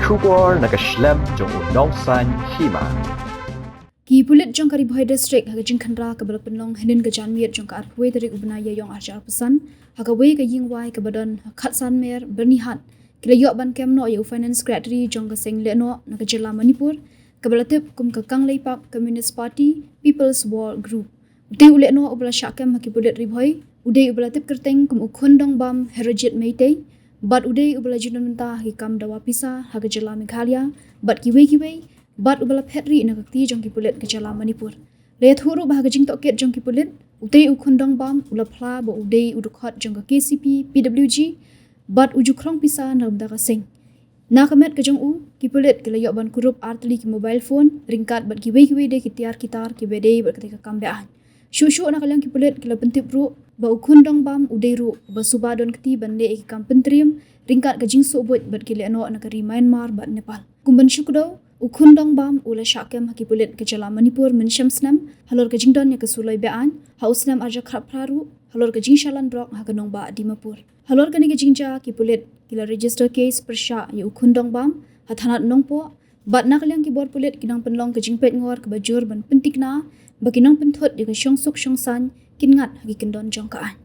Trubor nakaslem jong unong san Hima. Ki Pulit jong kari Bhoi district haga jing khandra ka balak penlong henin ka janmiet jong ka arpwe dari ubnaya yong arjar pesan haga we ka yingwai ka badan khat san mer Byrnihat kila yok ban kemno yu finance secretary jong ka Seng Lehnoh na ka jela Manipur ka balatip kum ka kang leipak Communist Party People's War Group udai Lehnoh ubla syakem haki Pulit ri Bhoi udai ubalatip kerteng kum ukhun dong bam herojit meitei bat udai ubala junan mentah haki kam dawa pisa haga jela Meghalaya bat kiwe bat ubala petri na kakti jong ki Pulit ke jala Manipur le thuru bahaga jing toket jong ki Pulit utei ukhundong bam ula phla bo udei udukhat jong ka KCP PWG bat uju krong pisa na da ka Seng na kamet ke jong u ki Pulit ke layok ban kurup artli ki mobile phone ringkat bat ki we de ki tiar kitar ki bede bat ketika kambaan shu na kalang ki Pulit ke la pentip ru ba ukhundong bam udei ru ba subadon kti bande ki kampentrim ringkat ka jing sobot bat ki Lehnoh na ka Myanmar bat Nepal kumban syukdo ukhundong bam ula syakem haki Pulit ke jala Manipur mensyam snam halor ke jingdon ya ke sulai bean hausnam arja krap praru halor ke jingshalan brok ha kanong ba Dimapur halor ke ni ke jingja ki Pulit kila register case persya ya ukhundong bam hathanat nongpo bat na kalyang ki bor Pulit kinang penlong ke jingpet ngor ke bajur ban pentikna bakinang penthot ya ke syongsuk syongsan kingat haki kendon jongkaan